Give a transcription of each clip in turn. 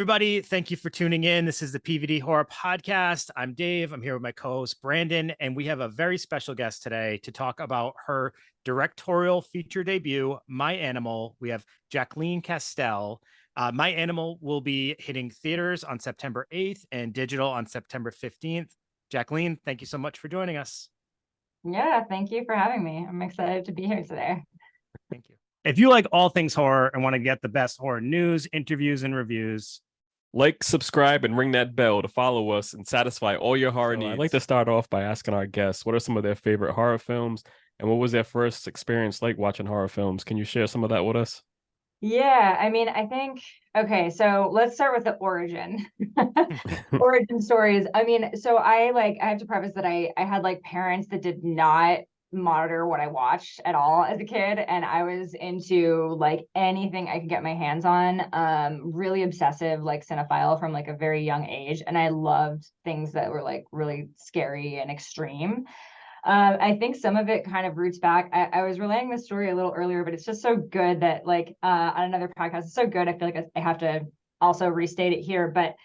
everybody. Thank you for tuning in. This is the PVD Horror Podcast. I'm Dave. I'm here with my co-host Brandon, and we have a very special guest today to talk about her directorial feature debut, My Animal. We have Jacqueline Castel. My Animal will be hitting theaters on September 8th and digital on September 15th. Jacqueline, thank you so much for joining us. Yeah, thank you for having me. I'm excited to be here today. Thank you. If you like all things horror and want to get the best horror news, interviews, and reviews, like, subscribe, and ring that bell to follow us and satisfy all your horror needs. I'd like to start off by asking our guests, what are some of their favorite horror films, and what was their first experience like watching horror films? Can you share some of that with us? Yeah, I mean, okay, so let's start with the origin. Origin stories. I mean, so I have to preface that I had like parents that did not monitor what I watched at all as a kid, and I was into like anything I could get my hands on. Really obsessive, like cinephile from like a very young age, and I loved things that were like really scary and extreme. I think some of it kind of roots back. I was relaying this story a little earlier, but it's just so good that like on another podcast, it's so good. I feel like I have to also restate it here. But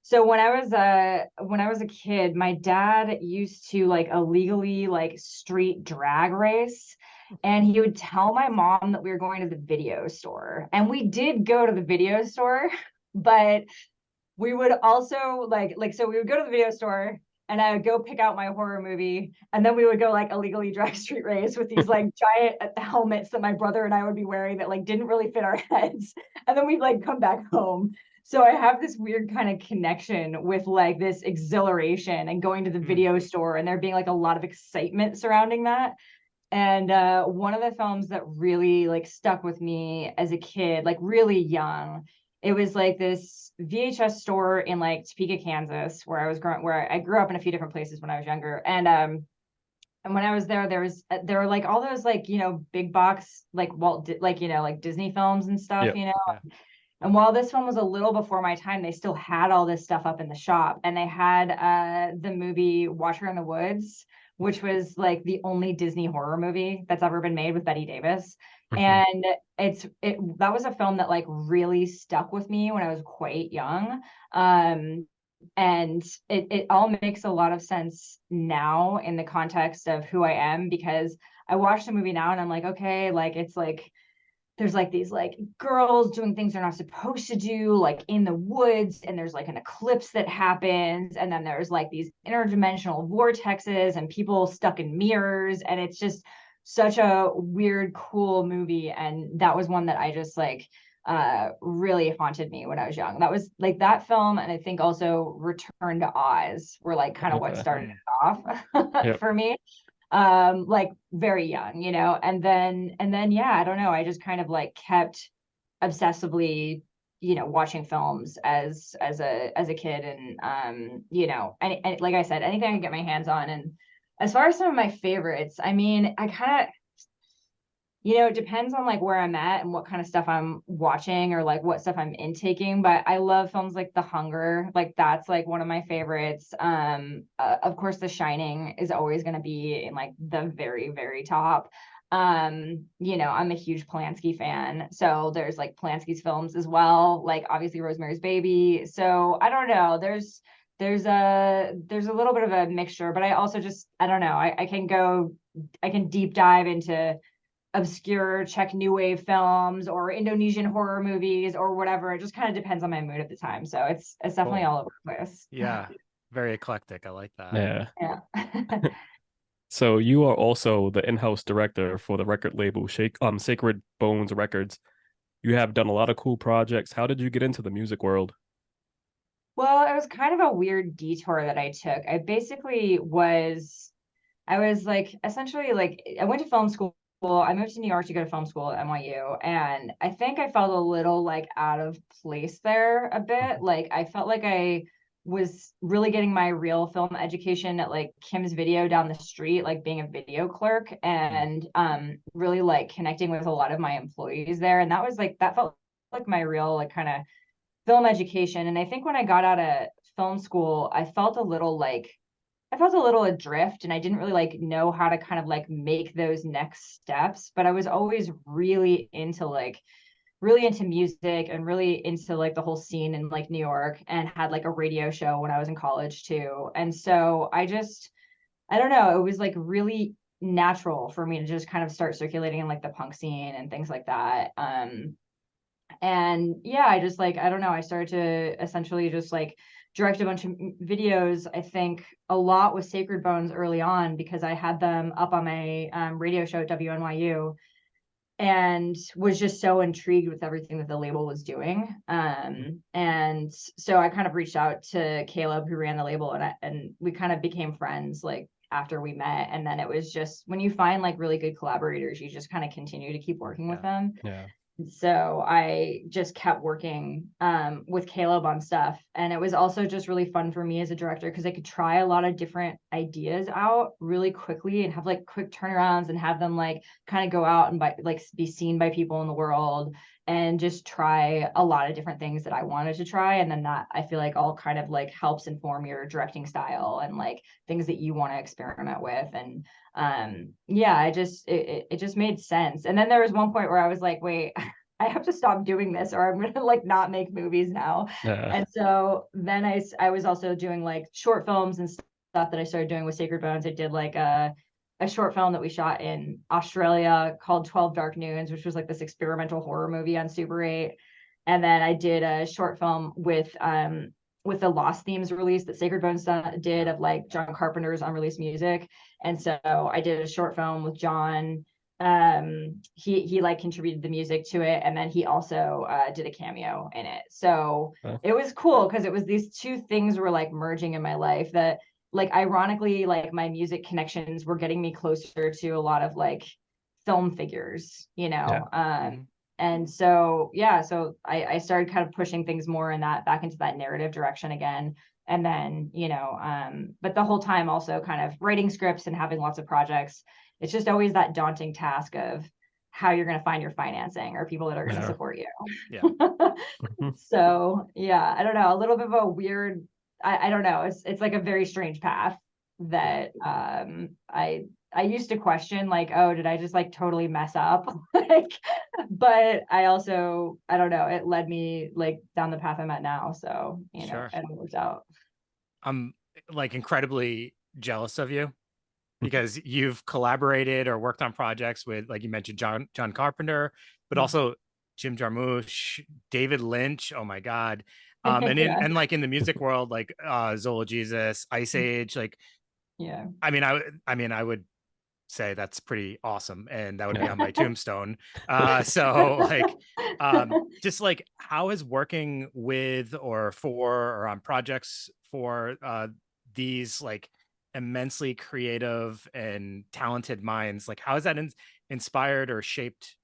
so when I was a kid, my dad used to like illegally like street drag race. And he would tell my mom that we were going to the video store. And we did go to the video store, but we would also so we would go to the video store and I would go pick out my horror movie, and then we would go like illegally drag street race with these like giant helmets that my brother and I would be wearing that like didn't really fit our heads, and then we'd like come back home. So I have this weird kind of connection with like this exhilaration and going to the video store, and there being like a lot of excitement surrounding that. And one of the films that really like stuck with me as a kid, like really young, it was like this VHS store in like Topeka, Kansas, where I grew up in a few different places when I was younger. And when I was there, there were like all those like, big box, like like Disney films and stuff, Yeah. And while this film was a little before my time, they still had all this stuff up in the shop, and they had the movie Watcher in the Woods, which was like the only Disney horror movie that's ever been made with Bette Davis. And that was a film that like really stuck with me when I was quite young. And it all makes a lot of sense now in the context of who I am, because I watch the movie now and I'm like, okay, like it's like there's like these like girls doing things they're not supposed to do, like in the woods, and there's like an eclipse that happens, and then there's like these interdimensional vortexes and people stuck in mirrors, and it's just such a weird, cool movie. And that was one that I just like really haunted me when I was young. That was like that film, and I think also Return to Oz were like kind of what started it off for me. Like very young, and then yeah, I don't know, I just kind of like kept obsessively watching films as a kid, and and like I said, anything I could get my hands on. And as far as some of my favorites, I mean, I kind of, it depends on like where I'm at and what kind of stuff I'm watching or like what stuff I'm intaking. But I love films like The Hunger. Like that's like one of my favorites. Of course, The Shining is always going to be in like the very, very top. I'm a huge Polanski fan. So there's like Polanski's films as well. Like obviously Rosemary's Baby. So I don't know. There's a little bit of a mixture, but I also just, I don't know. I can deep dive into obscure Czech new wave films or Indonesian horror movies or whatever. It just kind of depends on my mood at the time. So it's definitely all over the place. Yeah, very eclectic. I like that. Yeah. So you are also the in-house director for the record label Sacred Bones Records. You have done a lot of cool projects. How did you get into the music world? Well, it was kind of a weird detour that I took. I was like essentially like I went to film school. I moved to New York to go to film school at NYU, and I think I felt a little like out of place there a bit. Like I felt like I was really getting my real film education at like Kim's Video down the street, like being a video clerk, and really like connecting with a lot of my employees there. And that felt like my real like kind of film education. And I think when I got out of film school, I felt a little adrift, and I didn't really like know how to kind of like make those next steps. But I was always really into like really into music and really into like the whole scene in like New York, and had like a radio show when I was in college too. And so I don't know, it was like really natural for me to just kind of start circulating in like the punk scene and things like that. And yeah, I just like, I don't know, I started to essentially just like direct a bunch of videos. I think a lot with Sacred Bones early on, because I had them up on my radio show at WNYU, and was just so intrigued with everything that the label was doing. And so I kind of reached out to Caleb, who ran the label, and we kind of became friends like after we met. And then it was just, when you find like really good collaborators, you just kind of continue to keep working with them. Yeah. So I just kept working with Caleb on stuff. And it was also just really fun for me as a director, because I could try a lot of different ideas out really quickly and have like quick turnarounds, and have them like kind of go out and be seen by people in the world, and just try a lot of different things that I wanted to try. And then that, I feel like, all kind of like helps inform your directing style and like things that you want to experiment with. And yeah, it just made sense. And then there was one point where I was like, wait, I have to stop doing this, or I'm gonna like not make movies now. Yeah. And so then I was also doing like short films and stuff that I started doing with Sacred Bones. I did like a short film that we shot in Australia called 12 Dark Noons, which was like this experimental horror movie on Super 8. And then I did a short film with the Lost Themes release that Sacred Bones did, of like John Carpenter's unreleased music. And so I did a short film with John. He like contributed the music to it, and then he also did a cameo in it. So it was cool, because it was these two things were like merging in my life, that like ironically, like my music connections were getting me closer to a lot of like film figures, you know. And so yeah, so I started kind of pushing things more in that, back into that narrative direction again. And then, you know, but the whole time also kind of writing scripts and having lots of projects. It's just always that daunting task of how you're going to find your financing or people that are going to support you. Yeah. So yeah, I don't know, a little bit of a weird, I don't know. It's like a very strange path that I used to question, like, oh, did I just like totally mess up? Like, but I also, I don't know, it led me like down the path I'm at now. So, you know, it worked out. I'm like incredibly jealous of you, because you've collaborated or worked on projects with, like you mentioned, John Carpenter, but also Jim Jarmusch, David Lynch. Oh my God. And like in the music world, like Zola Jesus, Ice Age, like, yeah. I mean, I would say that's pretty awesome, and that would be on my tombstone. So like, just like, how is working with or for or on projects for these like immensely creative and talented minds, like how has that inspired or shaped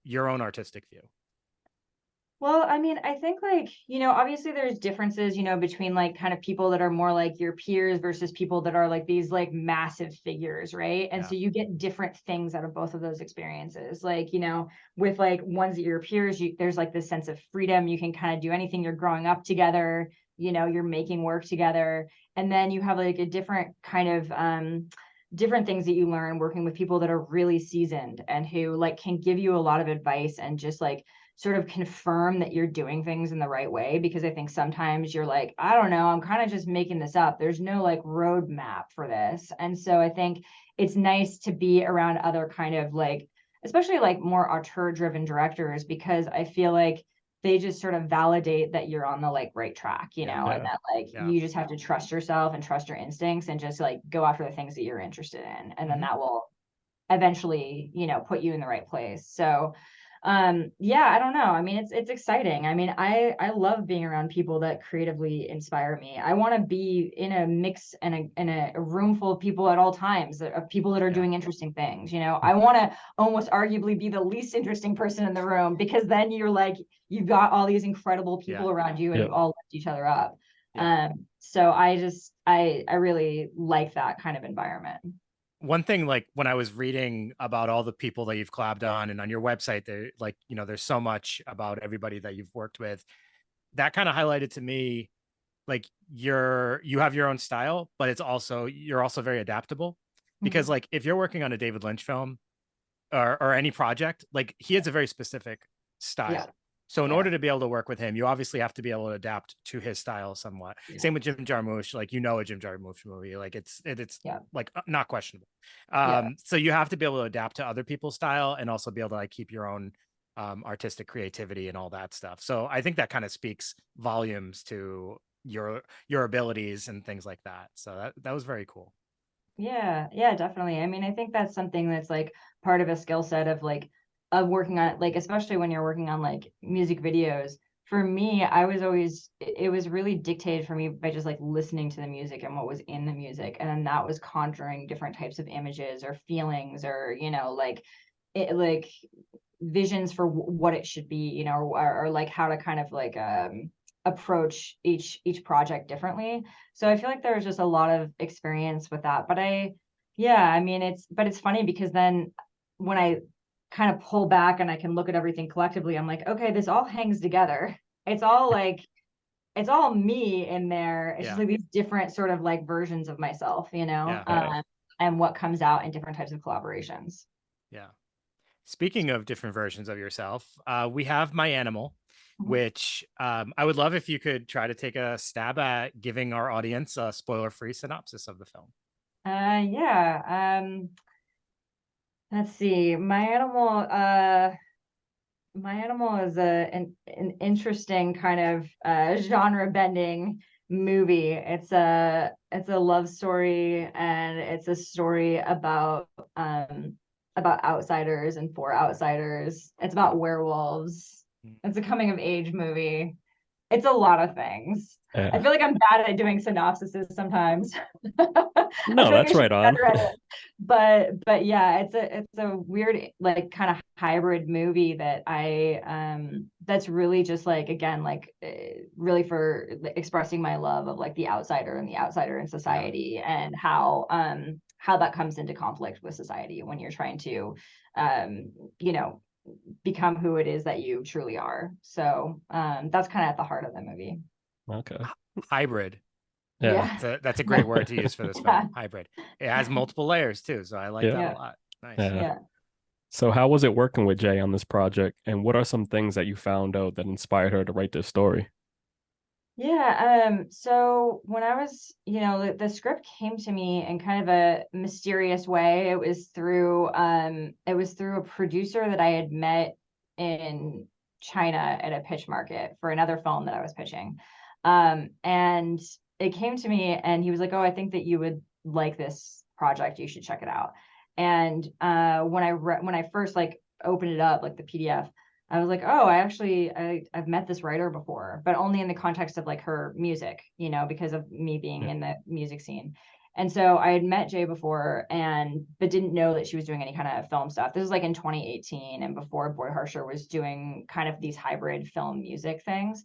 your own artistic view? Well, I mean, I think like, you know, obviously there's differences, you know, between like kind of people that are more like your peers versus people that are like these like massive figures, right? And so you get different things out of both of those experiences. Like, you know, with like ones that your peers, there's like this sense of freedom. You can kind of do anything. You're growing up together, you know, you're making work together. And then you have like a different kind of different things that you learn working with people that are really seasoned and who like can give you a lot of advice and just like sort of confirm that you're doing things in the right way. Because I think sometimes you're like, I don't know, I'm kind of just making this up. There's no like roadmap for this. And so I think it's nice to be around other kind of like, especially like more auteur driven directors, because I feel like they just sort of validate that you're on the like right track, you know, and that like you just have to trust yourself and trust your instincts and just like go after the things that you're interested in. And then that will eventually, you know, put you in the right place. So yeah, I don't know, I mean, it's exciting. I mean, I love being around people that creatively inspire me. I want to be in a mix and in a room full of people at all times, of people that are doing interesting things, you know. I want to almost arguably be the least interesting person in the room, because then you're like, you've got all these incredible people around you and you all lift each other up. So I really like that kind of environment. One thing, like when I was reading about all the people that you've collabed on, and on your website, there, like, you know, there's so much about everybody that you've worked with, that kind of highlighted to me, like you have your own style, but you're also very adaptable, because like if you're working on a David Lynch film or any project, like he has a very specific style. Yeah. So in Yeah. order to be able to work with him, you obviously have to be able to adapt to his style somewhat. Yeah. Same with Jim Jarmusch, like, you know, a Jim Jarmusch movie, like it's Yeah. like not questionable. Yeah. So you have to be able to adapt to other people's style and also be able to like keep your own artistic creativity and all that stuff. So I think that kind of speaks volumes to your abilities and things like that. So that was very cool. Yeah, yeah, definitely. I mean, I think that's something that's like part of a skill set of like of working on, like, especially when you're working on like music videos. For me, I was always, it was really dictated for me by just like listening to the music and what was in the music. And then that was conjuring different types of images or feelings, or, you know, like it, like visions for what it should be, you know, or like how to kind of like approach each project differently. So I feel like there was just a lot of experience with that. But yeah, I mean, it's funny because then when I kind of pull back and I can look at everything collectively, I'm like, okay, this all hangs together. It's all like, it's all me in there. It's just like these different sort of like versions of myself, you know, and what comes out in different types of collaborations. Yeah. Speaking of different versions of yourself, we have My Animal, which I would love if you could try to take a stab at giving our audience a spoiler-free synopsis of the film. Yeah. Let's see. My Animal is an interesting kind of genre bending movie. It's a love story, and it's a story about outsiders and for outsiders. It's about werewolves. It's a coming of age movie. It's a lot of things. I feel like I'm bad at doing synopsises sometimes. No, that's right on. But yeah, it's a weird, like, kind of hybrid movie that that's really just like, again, like really for expressing my love of like the outsider and the outsider in society, and how that comes into conflict with society when you're trying to you know, become who it is that you truly are. So that's kind of at the heart of the movie. Okay. Hybrid. Yeah. That's a great word to use for this film. Hybrid. It has multiple layers too, so I like that a lot. Nice. Yeah. So how was it working with Jay on this project, and what are some things that you found out that inspired her to write this story? Yeah, so when I was, you know, the script came to me in kind of a mysterious way. It was through a producer that I had met in China at a pitch market for another film that I was pitching. And it came to me and he was like, "Oh, I think that you would like this project. You should check it out." And when I first like opened it up, like the PDF, I was like, "Oh, I've met this writer before, but only in the context of like her music, you know, because of me being in the music scene." And so I had met Jay before, but didn't know that she was doing any kind of film stuff. This was like in 2018, and before Boy Harsher was doing kind of these hybrid film music things.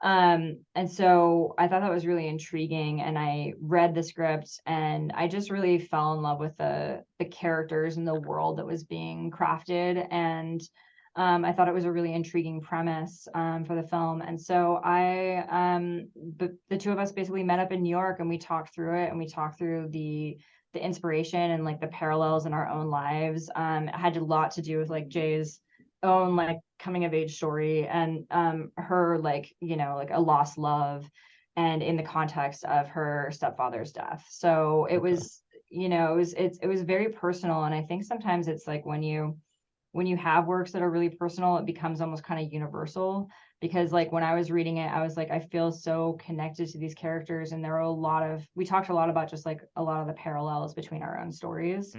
And so I thought that was really intriguing, and I read the script and I just really fell in love with the characters and the world that was being crafted. And I thought it was a really intriguing premise for the film. And so the two of us basically met up in New York and we talked through it, and we talked through the inspiration and like the parallels in our own lives. It had a lot to do with like Jay's own like coming of age story, and her, like, you know, like a lost love, and in the context of her stepfather's death. So it was, you know, it was very personal. And I think sometimes it's like when you have works that are really personal, it becomes almost kind of universal. Because like when I was reading it, I was like, I feel so connected to these characters, and there are we talked a lot about just like a lot of the parallels between our own stories.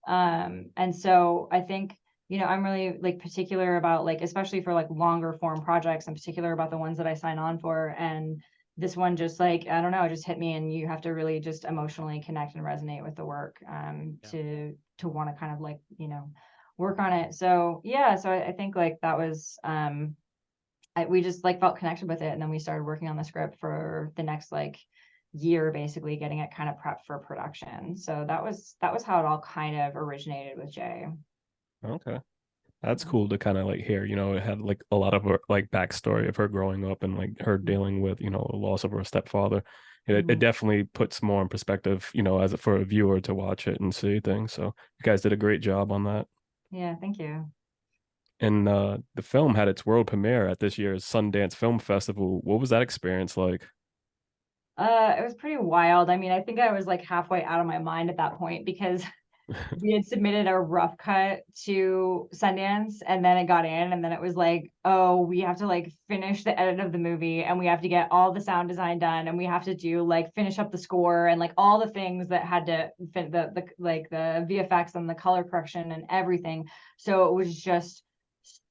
And so I think, you know, I'm really like particular about, like, especially for like longer form projects, I'm particular about the ones that I sign on for. And this one just, like, I don't know, it just hit me, and you have to really just emotionally connect and resonate with the work to want to kind of like, you know, work on it. So yeah, so I think like that was we just like felt connected with it, and then we started working on the script for the next like year, basically getting it kind of prepped for production. So that was how it all kind of originated with Jay. Okay. That's cool to kind of like hear, you know, it had like a lot of her like backstory of her growing up and like her dealing with, you know, the loss of her stepfather. It definitely puts more in perspective, you know, for a viewer to watch it and see things. So you guys did a great job on that. Yeah, thank you. And the film had its world premiere at this year's Sundance Film Festival. What was that experience like? It was pretty wild. I mean, I think I was like halfway out of my mind at that point because we had submitted a rough cut to Sundance and then it got in and then it was like, oh, we have to like finish the edit of the movie and we have to get all the sound design done and we have to do like finish up the score and like all the things that had to fit the like the VFX and the color correction and everything. So it was just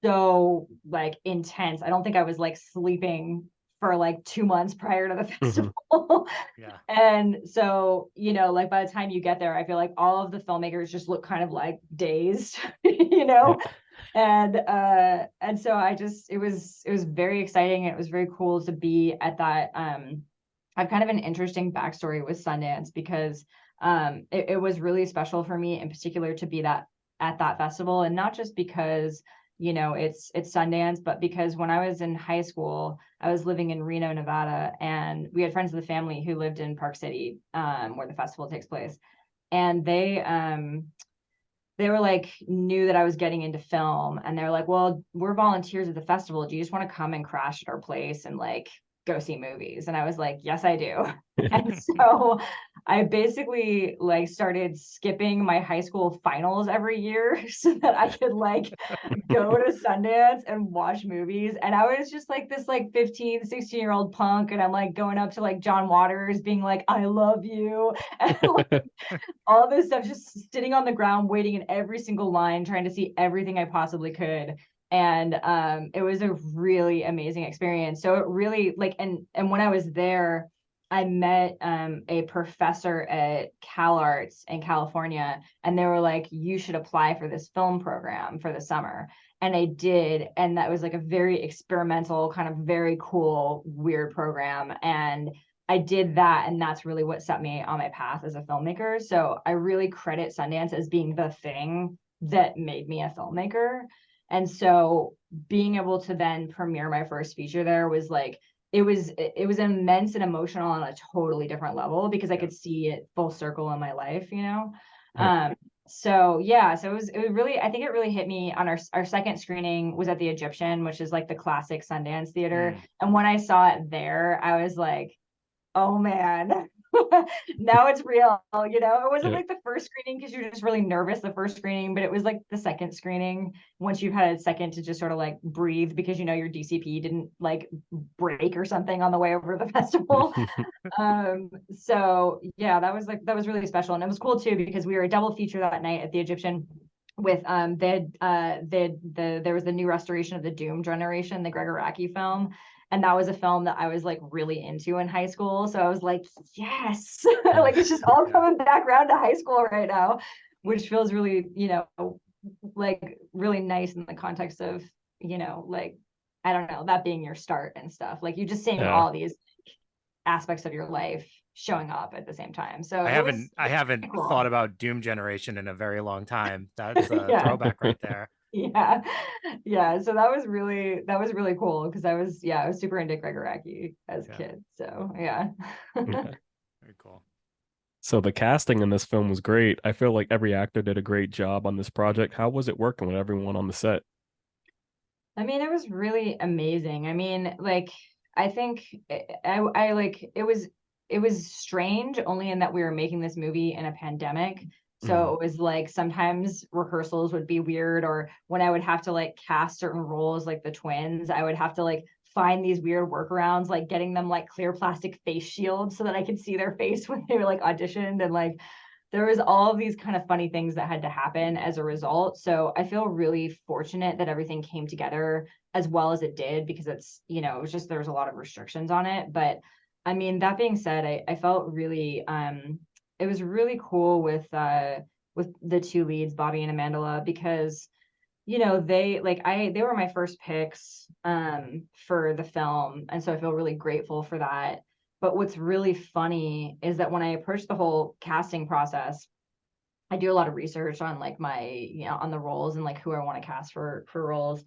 so like intense. I don't think I was like sleeping for like 2 months prior to the Mhm. festival. Yeah. And so, like by the time you get there, I feel like all of the filmmakers just look kind of like dazed, Yeah. And so it was very exciting. It was very cool to be at that. I've kind of an interesting backstory with Sundance because it was really special for me in particular to be at that festival, and not just because it's Sundance, but because when I was in high school, I was living in Reno, Nevada, and we had friends of the family who lived in Park City, where the festival takes place. And they were like, knew that I was getting into film, and they're like, well, we're volunteers at the festival. Do you just want to come and crash at our place and like go see movies? And I was like, yes, I do. And so I basically like started skipping my high school finals every year so that I could like go to Sundance and watch movies. And I was just like this like 15, 16-year-old punk. And I'm like going up to like John Waters being like, I love you. And like all this stuff, just sitting on the ground, waiting in every single line, trying to see everything I possibly could. And it was a really amazing experience. So it really like, and when I was there, I met a professor at Cal Arts in California, and they were like, you should apply for this film program for the summer. And I did. And that was like a very experimental, kind of very cool, weird program. And I did that. And that's really what set me on my path as a filmmaker. So I really credit Sundance as being the thing that made me a filmmaker. And so being able to then premiere my first feature there was like, it was immense and emotional on a totally different level because I could see it full circle in my life, Yeah. So yeah, so it was really, I think it really hit me on our second screening was at the Egyptian, which is like the classic Sundance theater. Mm. And when I saw it there, I was like, oh man, now it's real. It wasn't Yeah. like the first screening because you're just really nervous the first screening, but it was like the second screening once you've had a second to just sort of like breathe because your DCP didn't like break or something on the way over the festival. So yeah, that was really special. And it was cool too because we were a double feature that night at the Egyptian with there was the new restoration of the Doomed Generation, the Gregor Araki film. And that was a film that I was like really into in high school. So I was like, yes, like it's just all coming back around to high school right now, which feels really, like really nice in the context of, like, I don't know, that being your start and stuff. Like you just seeing Yeah. all these aspects of your life showing up at the same time. So I haven't cool. thought about Doom Generation in a very long time. That's a Yeah. throwback right there. Yeah. So that was really cool because I was super into Gregor Araki as a kid. So yeah. Yeah. Very cool. So the casting in this film was great. I feel like every actor did a great job on this project. How was it working with everyone on the set? I mean, it was really amazing. I mean, like, I think I like it was strange only in that we were making this movie in a pandemic. So it was like sometimes rehearsals would be weird, or when I would have to like cast certain roles, like the twins, I would have to like find these weird workarounds, like getting them like clear plastic face shields so that I could see their face when they were like auditioned, and like there was all of these kind of funny things that had to happen as a result. So I feel really fortunate that everything came together as well as it did because it was just there was a lot of restrictions on it. But I mean, that being said, I felt really it was really cool with the two leads, Bobby and Amandla, because they were my first picks for the film. And so I feel really grateful for that. But what's really funny is that when I approach the whole casting process, I do a lot of research on like on the roles and like who I want to cast for roles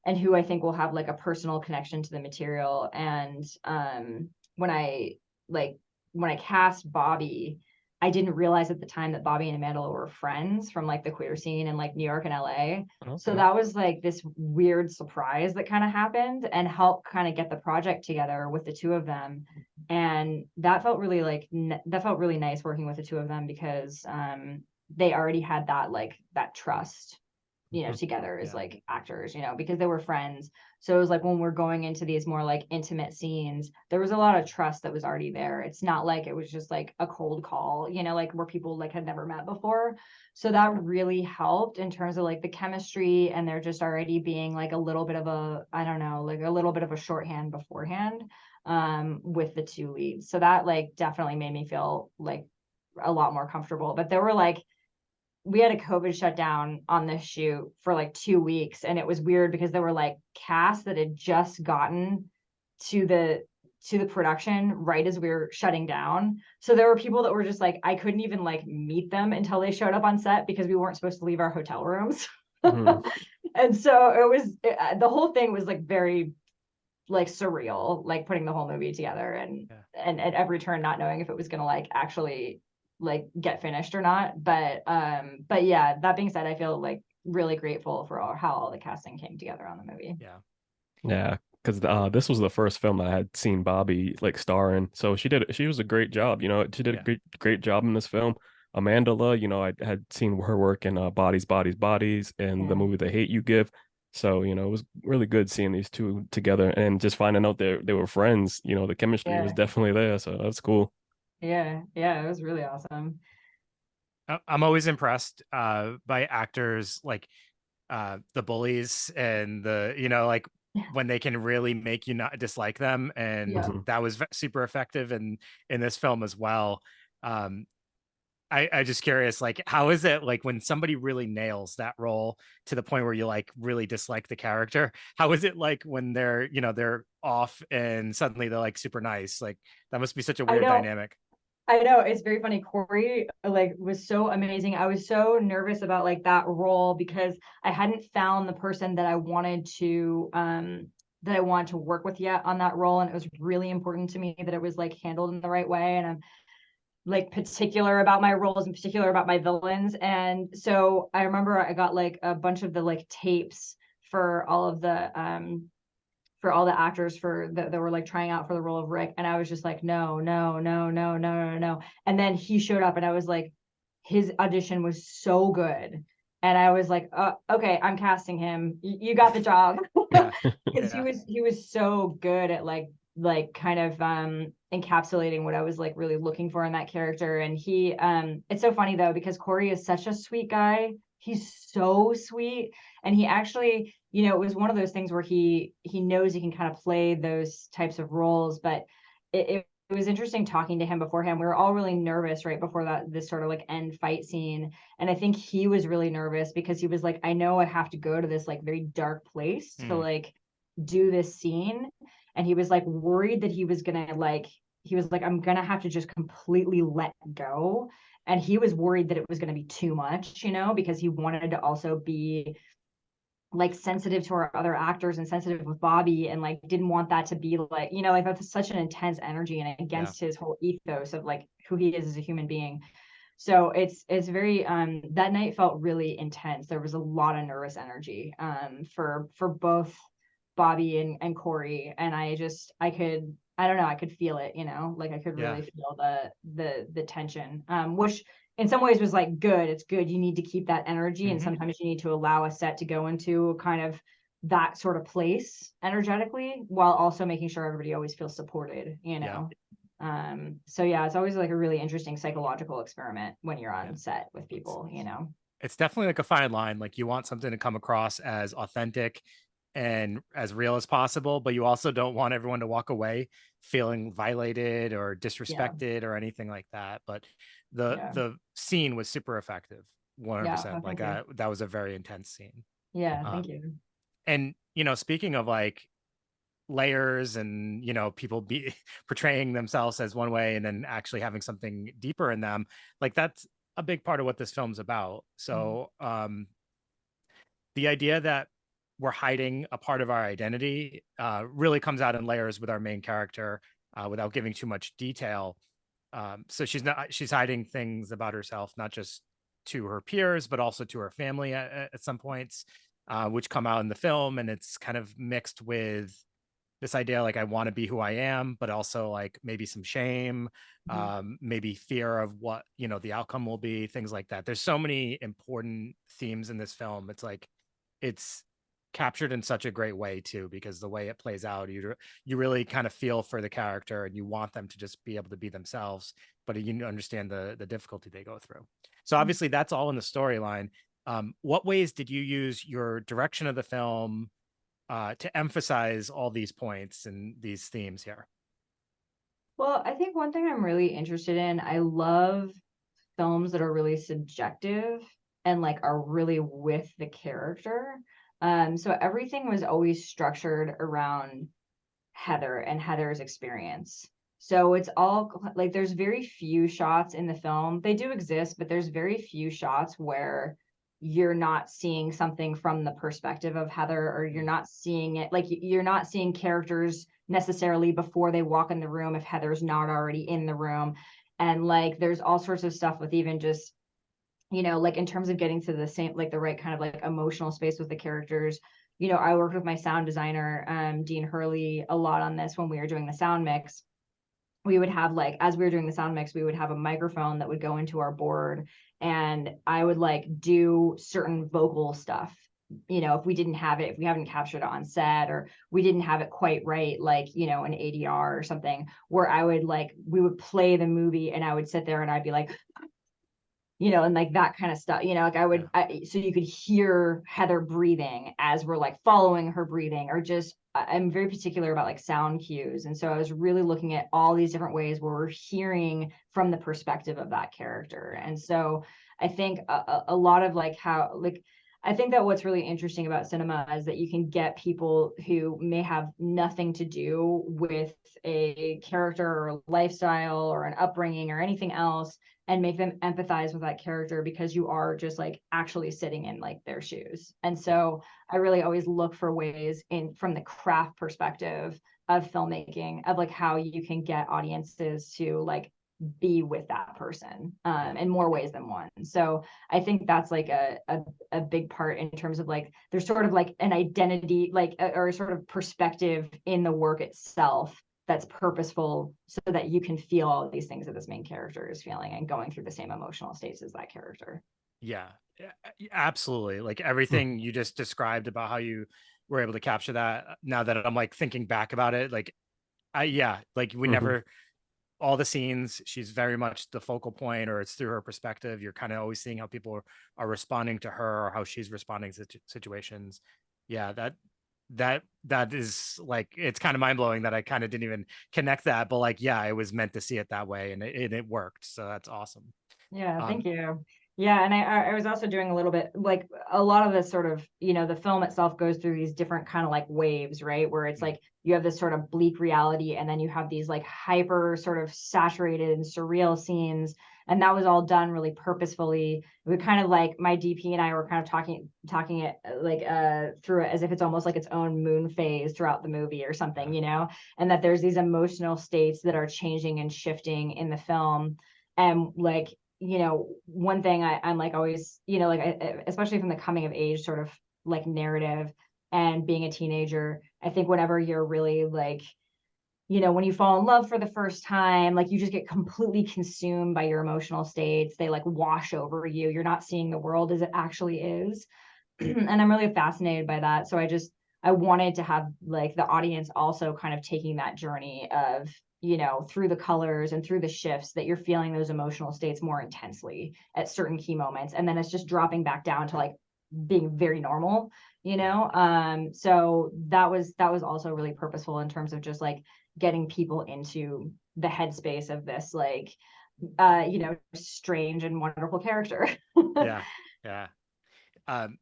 and who I think will have like a personal connection to the material. And when I cast Bobby, I didn't realize at the time that Bobby and Amanda were friends from like the queer scene in like New York and LA. Okay. So that was like this weird surprise that kind of happened and helped kind of get the project together with the two of them. And that felt really like that felt really nice working with the two of them because they already had that like that trust, you know, together as like actors, you know, because they were friends. So it was like when we're going into these more like intimate scenes, there was a lot of trust that was already there. It's not like it was just like a cold call, you know, like where people like had never met before. So that really helped in terms of like the chemistry, and they're just already being like a little bit of a, I don't know, like a little bit of a shorthand beforehand with the two leads. So that like definitely made me feel like a lot more comfortable. But there were like, we had a COVID shutdown on this shoot for like 2 weeks. And it was weird because there were like casts that had just gotten to the production right as we were shutting down. So there were people that were just like, I couldn't even like meet them until they showed up on set because we weren't supposed to leave our hotel rooms. And so the whole thing was like very like surreal, like putting the whole movie together and at every turn not knowing if it was gonna like actually like get finished or not. But yeah, that being said, I feel like really grateful for how all the casting came together on the movie. Yeah, because this was the first film that I had seen Bobby like star in, so she was a great job. You know, she did a great job in this film. Amandla, you know, I had seen her work in Bodies, Bodies, Bodies, and the movie The Hate You Give. So, you know, it was really good seeing these two together and just finding out they were friends. You know, the chemistry was definitely there. So that's cool. Yeah, it was really awesome. I'm always impressed by actors like the bullies and the, you know, like when they can really make you not dislike them. And that was super effective in this film as well. I just curious, like, how is it like when somebody really nails that role to the point where you like really dislike the character? How is it like when they're, you know, they're off and suddenly they're like super nice? Like that must be such a weird dynamic. I know, it's very funny. Corey like was so amazing. I was so nervous about like that role because I hadn't found the person that I wanted to work with yet on that role, and it was really important to me that it was like handled in the right way. And I'm like particular about my roles and particular about my villains. And so I remember I got like a bunch of the like tapes for all of the actors that were like trying out for the role of Rick. And I was just like, no, no, no, no, no, no, no. And then he showed up and I was like, his audition was so good. And I was like, okay, I'm casting him. You got the job. Because he was so good at like kind of encapsulating what I was like really looking for in that character. And he it's so funny though, because Corey is such a sweet guy. He's so sweet. And he actually, you know, it was one of those things where he knows he can kind of play those types of roles. But it was interesting talking to him beforehand. We were all really nervous right before this sort of like end fight scene. And I think he was really nervous because he was like, I know I have to go to this like very dark place to like do this scene. And he was like worried that he was like, I'm gonna have to just completely let go. And he was worried that it was gonna be too much, you know, because he wanted to also be like sensitive to our other actors and sensitive with Bobby, and like didn't want that to be like, you know, like that's such an intense energy and against his whole ethos of like who he is as a human being. So it's very that night felt really intense. There was a lot of nervous energy for both Bobby and Corey. And I don't know, I could feel it, you know, like I could really feel the tension, which in some ways was like good. It's good. You need to keep that energy. And sometimes you need to allow a set to go into kind of that sort of place energetically while also making sure everybody always feels supported, you know? So yeah, it's always like a really interesting psychological experiment when you're on set with people, you know? It's definitely like a fine line. Like you want something to come across as authentic and as real as possible, but you also don't want everyone to walk away feeling violated or disrespected or anything like that. But the scene was super effective, 100%. Like that was a very intense scene. Thank you. And you know, speaking of like layers and, you know, people portraying themselves as one way and then actually having something deeper in them, like that's a big part of what this film's about. So the idea that we're hiding a part of our identity really comes out in layers with our main character, without giving too much detail. So she's hiding things about herself, not just to her peers, but also to her family at some points, which come out in the film. And it's kind of mixed with this idea, like, I want to be who I am, but also like maybe some shame, maybe fear of what, the outcome will be, things like that. There's so many important themes in this film. It's like, it's captured in such a great way too, because the way it plays out, you really kind of feel for the character and you want them to just be able to be themselves, but you understand the difficulty they go through. So obviously that's all in the storyline. What ways did you use your direction of the film to emphasize all these points and these themes here? Well, I think one thing I'm really interested in, I love films that are really subjective and like are really with the character. So everything was always structured around Heather and Heather's experience. So it's all like there's very few shots in the film. They do exist, but there's very few shots where you're not seeing something from the perspective of Heather, or you're not seeing it, like you're not seeing characters necessarily before they walk in the room if Heather's not already in the room. And like there's all sorts of stuff with even just, like in terms of getting to the same, like the right kind of like emotional space with the characters. I worked with my sound designer, Dean Hurley, a lot on this when we were doing the sound mix. We would have, like, as we were doing the sound mix, we would have a microphone that would go into our board, and I would like do certain vocal stuff. If we didn't have it, if we haven't captured it on set, or we didn't have it quite right, like, an ADR or something, where we would play the movie and I would sit there and I'd be like, and like that kind of stuff, like so you could hear Heather breathing as we're like following her breathing, or just, I'm very particular about like sound cues. And so I was really looking at all these different ways where we're hearing from the perspective of that character. And so I think a lot of like how, like, I think that what's really interesting about cinema is that you can get people who may have nothing to do with a character or a lifestyle or an upbringing or anything else, and make them empathize with that character because you are just like actually sitting in like their shoes. And so I really always look for ways from the craft perspective of filmmaking, of like how you can get audiences to like be with that person, in more ways than one. So I think that's like a big part in terms of like, there's sort of like an identity, like, or a sort of perspective in the work itself that's purposeful, so that you can feel all of these things that this main character is feeling and going through the same emotional states as that character. Yeah, absolutely. Like everything you just described about how you were able to capture that. Now that I'm like thinking back about it, like like we never, all the scenes, she's very much the focal point, or it's through her perspective. You're kind of always seeing how people are responding to her, or how she's responding to situations. Yeah, that is like, it's kind of mind blowing that I kind of didn't even connect that, but like, yeah, I was meant to see it that way, and it worked. So that's awesome. Yeah, thank you. Yeah, and I was also doing a little bit, like a lot of this sort of, the film itself goes through these different kind of like waves, right? Where it's like you have this sort of bleak reality, and then you have these like hyper sort of saturated and surreal scenes. And that was all done really purposefully. We kind of like, my DP and I were kind of talking it like through it as if it's almost like its own moon phase throughout the movie or something, and that there's these emotional states that are changing and shifting in the film. And like, one thing I'm like always, especially from the coming of age sort of like narrative and being a teenager, I think whenever you're really like, when you fall in love for the first time, like you just get completely consumed by your emotional states. They like wash over you. You're not seeing the world as it actually is. And I'm really fascinated by that. So I wanted to have like the audience also kind of taking that journey of, through the colors and through the shifts, that you're feeling those emotional states more intensely at certain key moments. And then it's just dropping back down to like being very normal, so that was also really purposeful in terms of just like getting people into the headspace of this, like, strange and wonderful character. Yeah.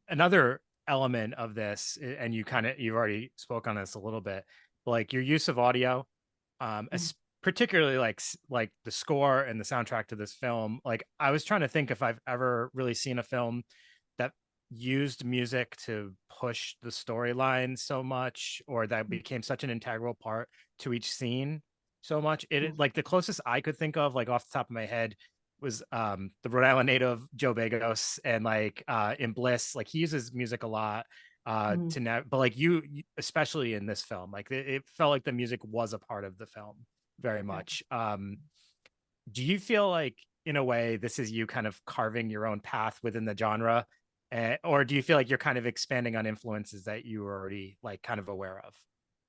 Another element of this, and you've already spoke on this a little bit, but like your use of audio, particularly like the score and the soundtrack to this film. Like I was trying to think if I've ever really seen a film that used music to push the storyline so much, or that became such an integral part to each scene. so much. Like the closest I could think of, like off the top of my head, was the Rhode Island native Joe Begos, and like in Bliss, like he uses music a lot to now, but like especially in this film, like it felt like the music was a part of the film very much. Do you feel like in a way this is you kind of carving your own path within the genre, or do you feel like you're kind of expanding on influences that you were already like kind of aware of?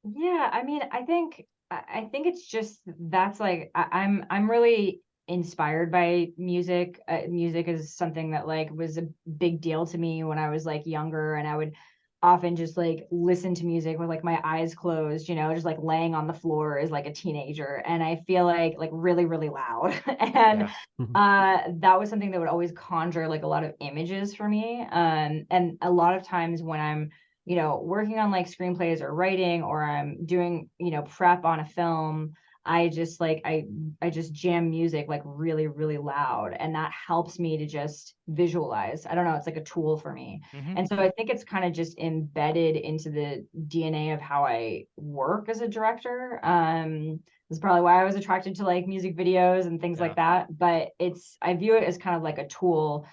Yeah, I mean, I think it's just that's like I'm really inspired by music. Music is something that like was a big deal to me when I was like younger, and I would often just like listen to music with like my eyes closed, you know, just like laying on the floor as like a teenager, and I feel like really really loud. And Yeah. that was something that would always conjure like a lot of images for me. And a lot of times when I'm, you know, working on like screenplays or writing, or I'm doing, you know, prep on a film, I just like I just jam music like really really loud, and that helps me to just visualize. I don't know, it's like a tool for me. Mm-hmm. And so I think it's kind of just embedded into the DNA of how I work as a director. That's probably why I was attracted to like music videos and things like that. But I view it as kind of like a tool.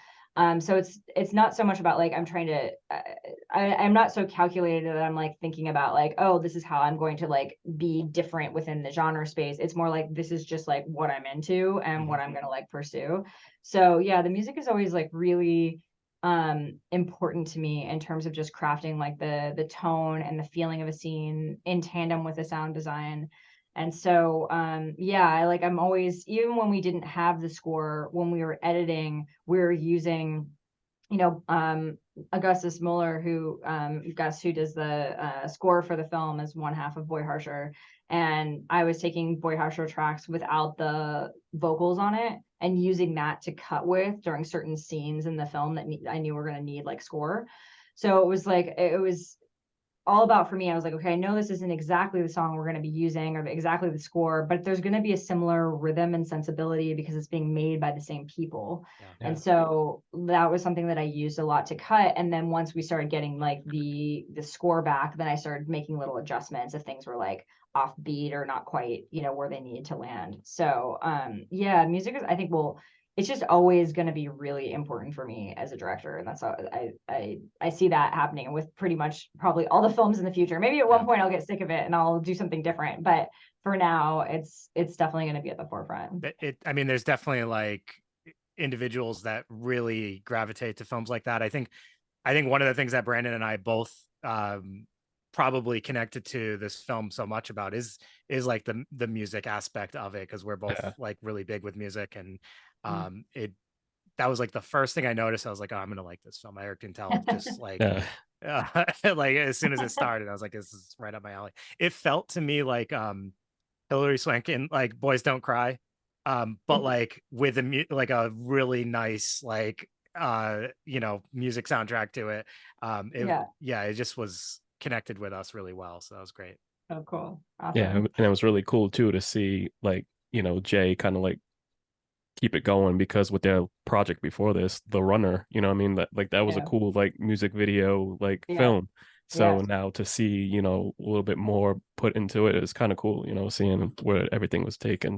So it's not so much about like I'm trying to I'm not so calculated that I'm like thinking about like, oh, this is how I'm going to like be different within the genre space. It's more like this is just like what I'm into and what I'm gonna like pursue. So yeah, the music is always like really important to me in terms of just crafting like the tone and the feeling of a scene in tandem with the sound design. And so yeah, I'm always, even when we didn't have the score, when we were editing, we were using, you know, Augustus Muller, who Gus, who does the score for the film, is one half of Boy Harsher, and I was taking Boy Harsher tracks without the vocals on it and using that to cut with during certain scenes in the film that I knew were going to need like score. So it was all about, for me, I was like, okay, I know this isn't exactly the song we're going to be using or exactly the score, but there's going to be a similar rhythm and sensibility because it's being made by the same people. Yeah. And so that was something that I used a lot to cut. And then once we started getting like the score back, then I started making little adjustments if things were like offbeat or not quite, you know, where they needed to land. So yeah, music is, I think, it's just always going to be really important for me as a director, and that's how I see that happening with pretty much probably all the films in the future. Maybe at one point I'll get sick of it and I'll do something different, but for now it's definitely going to be at the forefront. I mean, there's definitely like individuals that really gravitate to films like that. I think one of the things that Brandon and I both probably connected to this film so much about is like the music aspect of it, because we're both like really big with music, and that was like the first thing I noticed. I was like, oh, I'm gonna like this film. I can tell just like like as soon as it started, I was like, this is right up my alley. It felt to me like Hilary Swank in like Boys Don't Cry, but like with like a really nice like you know, music soundtrack to it. It just was connected with us really well, so that was great. Oh, cool. Awesome. Yeah, and it was really cool too to see like, you know, Jay kind of like keep it going, because with their project before this, The Runner, you know what I mean, that was a cool like music video like film. So now to see, you know, a little bit more put into it is kind of cool, you know, seeing where everything was taken.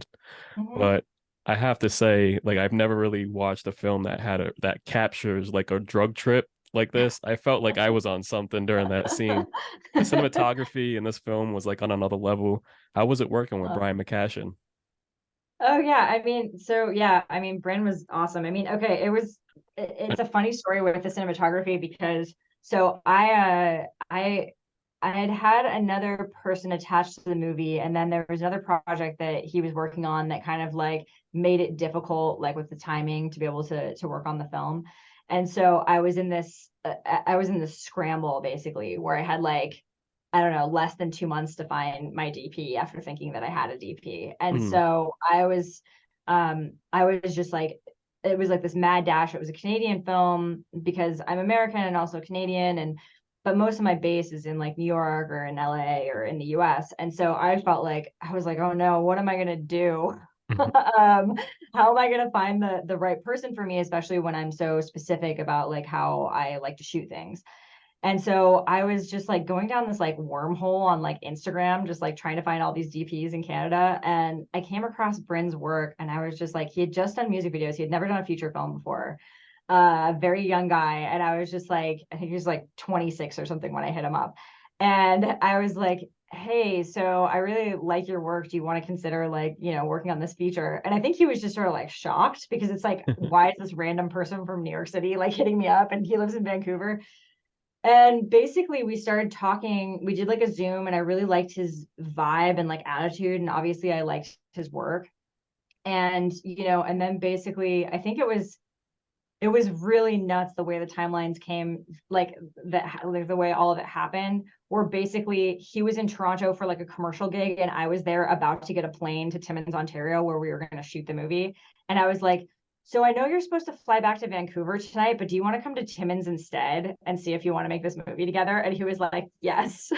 But I have to say, like, I've never really watched a film that that captures like a drug trip like this. I felt like I was on something during that scene. The cinematography in this film was like on another level. How was it working with Brian McCashin? Oh yeah, I mean, so yeah, I mean, Bryn was awesome. I mean, okay, it's a funny story with the cinematography, because so I had another person attached to the movie, and then there was another project that he was working on that kind of like made it difficult, like with the timing, to be able to work on the film. And so I was in this scramble basically, where I had like, I don't know, less than 2 months to find my DP after thinking that I had a DP. And so I was just like, it was like this mad dash. It was a Canadian film because I'm American and also Canadian, but most of my base is in like New York or in LA or in the US. And so I felt like, I was like, oh no, what am I going to do? How am I going to find the right person for me, especially when I'm so specific about like how I like to shoot things? And so I was just like going down this like wormhole on like Instagram, just like trying to find all these DPs in Canada. And I came across Bryn's work, and I was just like, he had just done music videos. He had never done a feature film before. Very young guy. And I was just like, I think he was like 26 or something when I hit him up. And I was like, hey, so I really like your work. Do you want to consider like, working on this feature? And I think he was just sort of like shocked, because it's like, why is this random person from New York City like hitting me up? And he lives in Vancouver. And basically we started talking, we did like a Zoom, and I really liked his vibe and like attitude. And obviously I liked his work. And, and then basically I think it was really nuts the way the timelines came, like the way all of it happened, where basically he was in Toronto for like a commercial gig, and I was there about to get a plane to Timmins, Ontario, where we were going to shoot the movie. And I was like, so I know you're supposed to fly back to Vancouver tonight, but do you want to come to Timmins instead and see if you want to make this movie together? And he was like, yes.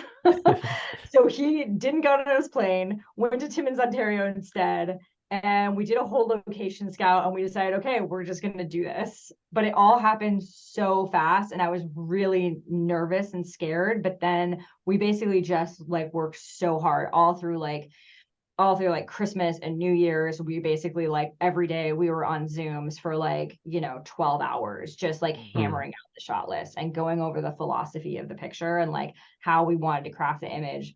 So he didn't go to his plane, went to Timmins, Ontario instead. And we did a whole location scout, and we decided, okay, we're just going to do this. But it all happened so fast, and I was really nervous and scared. But then we basically just like worked so hard all through like Christmas and New Year's. We basically like every day we were on Zooms for like, 12 hours, just like hammering out the shot list and going over the philosophy of the picture and like how we wanted to craft the image.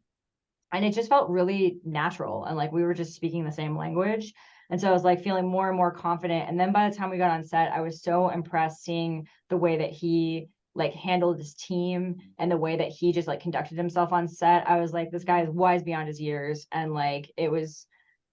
And it just felt really natural, and like we were just speaking the same language. And so I was like feeling more and more confident. And then by the time we got on set, I was so impressed seeing the way that he like handled his team and the way that he just like conducted himself on set. I was like, this guy is wise beyond his years. And like it was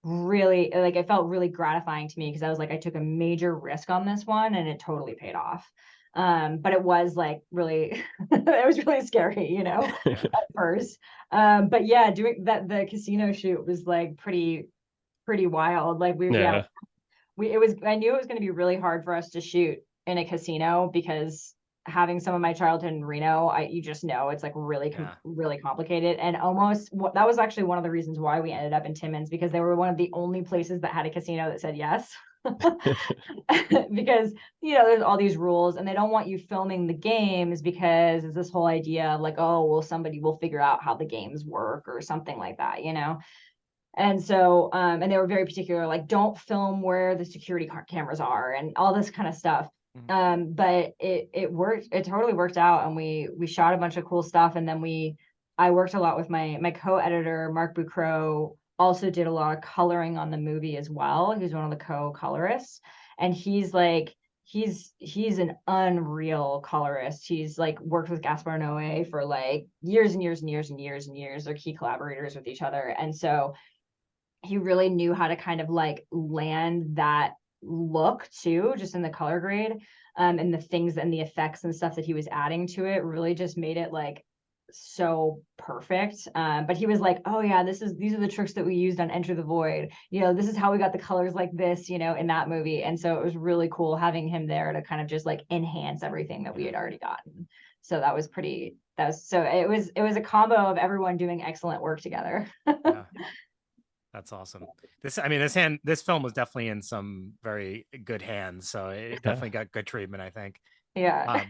really like, it felt really gratifying to me, because I was like, I took a major risk on this one, and it totally paid off. But it was like really it was really scary, at first. But yeah, doing that, the casino shoot was like pretty wild. Like I knew it was going to be really hard for us to shoot in a casino, because having some of my childhood in Reno, you just know it's like really complicated. And that was actually one of the reasons why we ended up in Timmins, because they were one of the only places that had a casino that said yes. Because there's all these rules, and they don't want you filming the games, because it's this whole idea of like, oh well, somebody will figure out how the games work or something like that. And so and they were very particular, like, don't film where the security cameras are and all this kind of stuff. But it worked. It totally worked out, and we shot a bunch of cool stuff. And then I worked a lot with my co-editor Mark Bucro. Also did a lot of coloring on the movie as well. He's one of the co-colorists, and he's an unreal colorist. He's like worked with Gaspar Noé for like years and years and years and years and years. They're key collaborators with each other. And so he really knew how to kind of like land that look too, just in the color grade. And the things and the effects and stuff that he was adding to it really just made it like so perfect. But he was like, oh yeah, these are the tricks that we used on Enter the Void. This is how we got the colors like this, in that movie. And so it was really cool having him there to kind of just like enhance everything that we had already gotten. So it was a combo of everyone doing excellent work together. Yeah. That's awesome. This film was definitely in some very good hands. So it definitely got good treatment, I think. Yeah.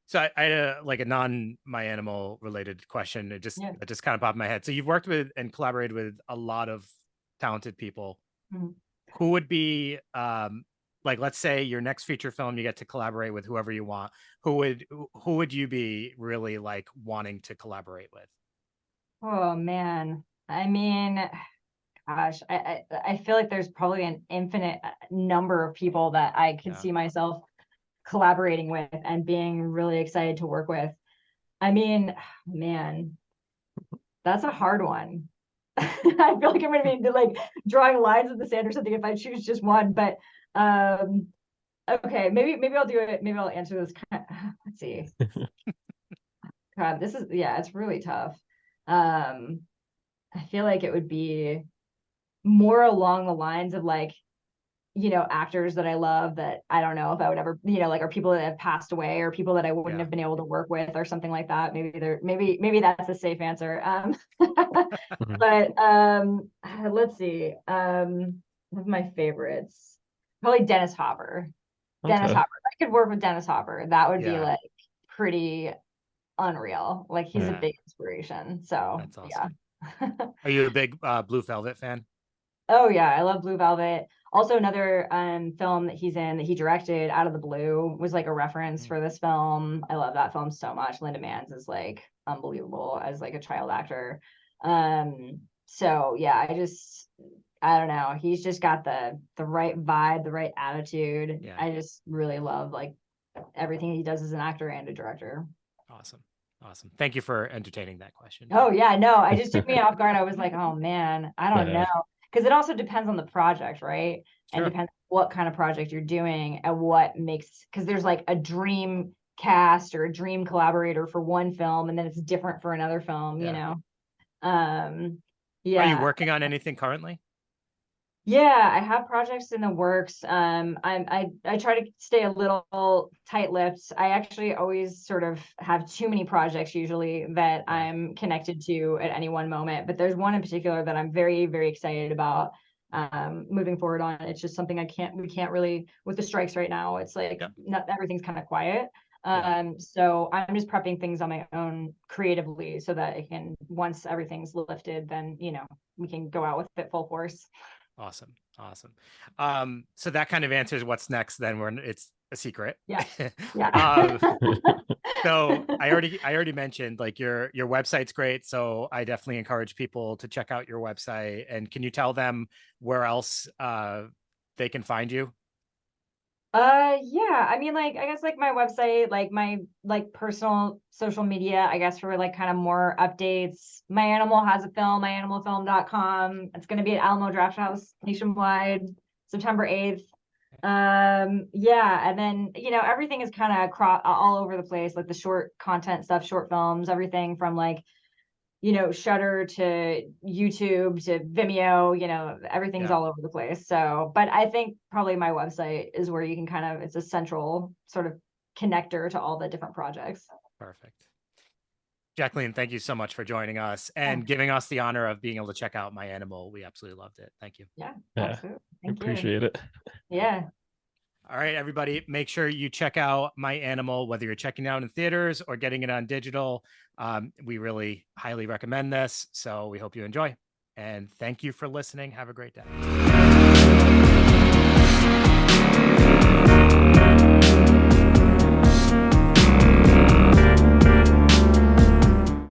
So I had a non-My Animal related question. It just kind of popped in my head. So you've worked with and collaborated with a lot of talented people. Mm-hmm. Who would be like, let's say your next feature film, you get to collaborate with whoever you want. Who would you be really like wanting to collaborate with? Oh man. I mean, gosh, I feel like there's probably an infinite number of people that I could see myself collaborating with and being really excited to work with. I mean, man, that's a hard one. I feel like I'm gonna be like drawing lines in the sand or something if I choose just one. But okay, maybe I'll do it. Maybe I'll answer this. Let's see. God, it's really tough. I feel like it would be more along the lines of like, actors that I love that I don't know if I would ever, like, are people that have passed away or people that I wouldn't have been able to work with or something like that. Maybe that's a safe answer. But let's see. One of my favorites, probably Dennis Hopper. Okay. Dennis Hopper. If I could work with Dennis Hopper, that would be like pretty unreal. Like he's a Yeah. big inspiration. So That's awesome. yeah. Are you a big Blue Velvet fan? Oh yeah, I love Blue Velvet. Also, another film that he's in that he directed, Out of the Blue, was like a reference for this film. I love that film so much. Linda Manz is like unbelievable as like a child actor. So yeah, I don't know. He's just got the right vibe, the right attitude. Yeah. I just really love like everything he does as an actor and a director. Awesome. Awesome. Thank you for entertaining that question. Oh yeah, no, I just took me off guard. I was like, oh man, I don't know. Because it also depends on the project, right? And Sure. depends what kind of project you're doing and what makes, because there's like a dream cast or a dream collaborator for one film, and then it's different for another film, you know? Are you Yeah. working on anything currently? Yeah, I have projects in the works. I try to stay a little tight-lipped. I actually always sort of have too many projects usually that I'm connected to at any one moment. But there's one in particular that I'm very, very excited about moving forward on. It's just something we can't really, with the strikes right now, it's like not everything's kind of quiet. So I'm just prepping things on my own creatively so that it can, once everything's lifted, then, you know, we can go out with it full force. Awesome. Awesome. So that kind of answers what's next then when it's a secret. Yeah. Yeah. So I already mentioned like your website's great. So I definitely encourage people to check out your website. And can you tell them where else they can find you? Yeah, I mean, like, I guess like my website, like my like personal social media, I guess for like kind of more updates. My Animal has a film, myanimalfilm.com. It's going to be at Alamo Drafthouse nationwide, September 8th. Yeah, and then, you know, everything is kind of all over the place, like the short content stuff, short films, everything from like, you know, Shudder to YouTube to Vimeo, you know, everything's all over the place. So, but I think probably my website is where you can kind of, it's a central sort of connector to all the different projects. Perfect. Jacqueline, thank you so much for joining us and giving us the honor of being able to check out My Animal. We absolutely loved it. Thank you. Yeah, absolutely. Thank Appreciate it. Yeah. All right, everybody, make sure you check out My Animal, whether you're checking it out in theaters or getting it on digital. We really highly recommend this. So we hope you enjoy. And thank you for listening. Have a great day.